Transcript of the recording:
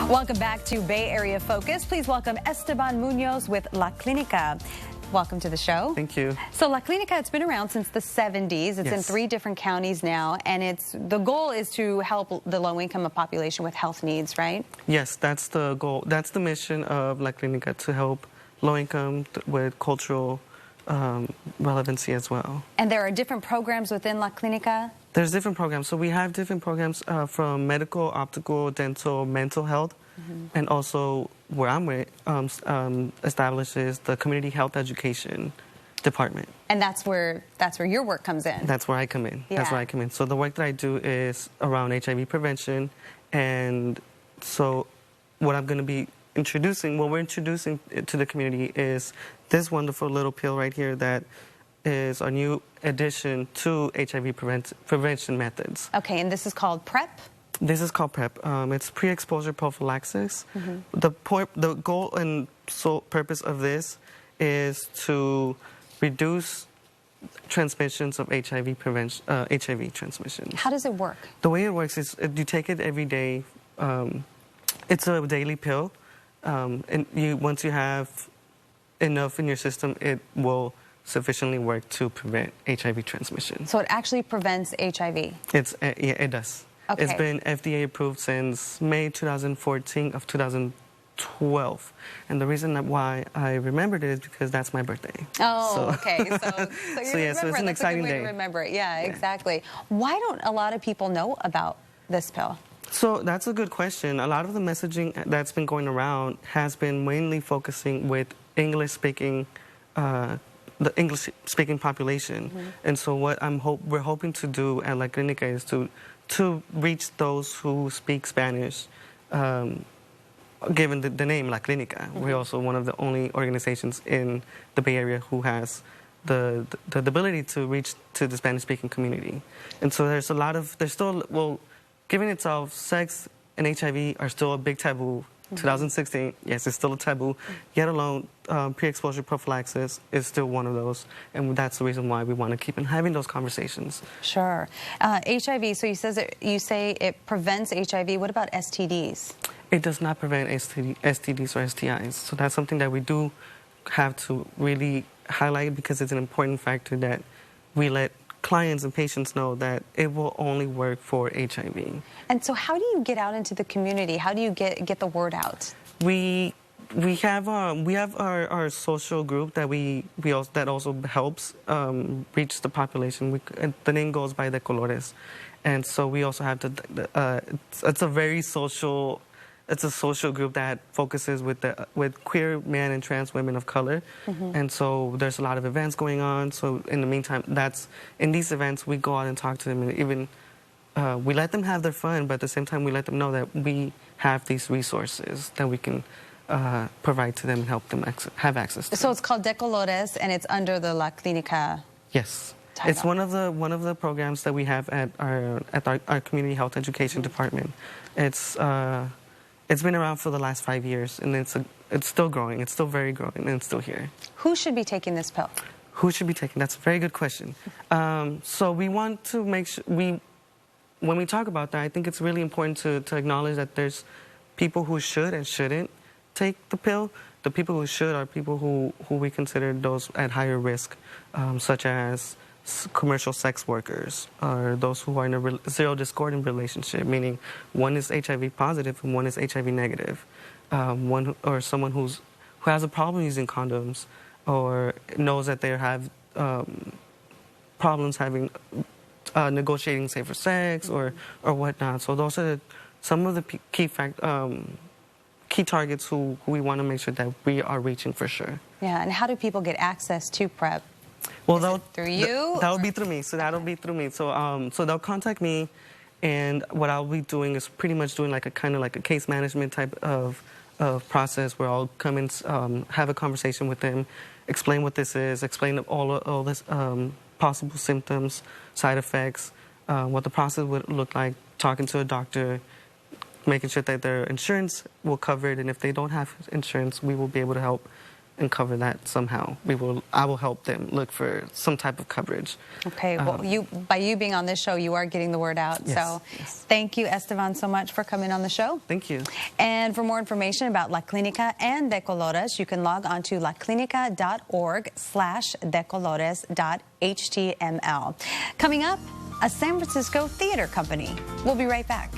Welcome back to Bay Area Focus. Please welcome Esteban Munoz with La Clinica. Welcome to the show. Thank you. So La Clinica, it's been around since the 70s. It's in 3 different counties now, and the goal is to help the low-income population with health needs, right? Yes, that's the goal. That's the mission of La Clinica, to help low-income with cultural relevancy as well. And there are different programs within La Clinica? There's different programs. So we have different programs from medical, optical, dental, mental health, and also where I'm with establishes the community health education department. And that's where your work comes in. That's where I come in. Yeah. That's where I come in. So the work that I do is around HIV prevention, and so what we're introducing to the community is this wonderful little pill right here that is a new addition to HIV prevention methods. Okay, and this is called PrEP? This is called PrEP. It's pre-exposure prophylaxis. The goal and sole purpose of this is to reduce transmissions of HIV transmissions. How does it work? The way it works is you take it every day. It's a daily pill, and once you have enough in your system, it will sufficiently work to prevent HIV transmission. So it actually prevents HIV? Yeah, it does. Okay. It's been FDA approved since May 2014 of 2012. And the reason why I remembered it is because that's my birthday. Oh, okay. So yeah, so it's an exciting day. To remember it. Yeah, exactly. Why don't a lot of people know about this pill? So that's a good question. A lot of the messaging that's been going around has been mainly focusing with the English-speaking population. And so what we're hoping to do at La Clinica is to reach those who speak Spanish, given the name La Clinica. We're also one of the only organizations in the Bay Area who has the ability to reach to the Spanish-speaking community. And so given itself, sex and HIV are still a big taboo. 2016, yes, it's still a taboo, yet alone pre-exposure prophylaxis is still one of those, and that's the reason why we want to keep having those conversations. Sure. HIV, so you say it prevents HIV. What about STDs? It does not prevent STDs or STIs, so that's something that we do have to really highlight, because it's an important factor that we let clients and patients know that it will only work for HIV. And so how do you get out into the community? How do you get the word out? We have our social group that also helps reach the population. The name goes by the Colores, and so we also have it's a social group that focuses with queer men and trans women of color. And so there's a lot of events going on. So in the meantime, in these events, we go out and talk to them, and even we let them have their fun, but at the same time, we let them know that we have these resources that we can provide to them and help them have access to. So it's called De Colores, and it's under the La Clinica. Yes. Title. It's one of the programs that we have at our community health education department. It's been around for the last 5 years, and it's still growing. It's still very growing, and it's still here. Who should be taking this pill? Who should be taking? That's a very good question. So we want to make sure when we talk about that, I think it's really important to acknowledge that there's people who should and shouldn't take the pill. The people who should are people who we consider those at higher risk, such as commercial sex workers, or those who are in a zero-discordant relationship, meaning one is HIV positive and one is HIV negative, or someone who has a problem using condoms, or knows that they have problems negotiating safer sex or whatnot. So those are some of the key targets who we want to make sure that we are reaching for sure. Yeah, and how do people get access to PrEP? Well, through you? That'll be through me. So that'll be through me. So they'll contact me, and what I'll be doing is pretty much doing like a case management type of process, where I'll come and have a conversation with them, explain what this is, explain all this possible symptoms, side effects, what the process would look like, talking to a doctor, making sure that their insurance will cover it, and if they don't have insurance, we will be able to help and cover that somehow. I will help them look for some type of coverage. Okay, well, by you being on this show, you are getting the word out. Yes, So yes. Thank you, Esteban, so much for coming on the show. Thank you. And for more information about La Clinica and Decolores, you can log on to laclinica.org/decolores.html. Coming up, a San Francisco theater company. We'll be right back.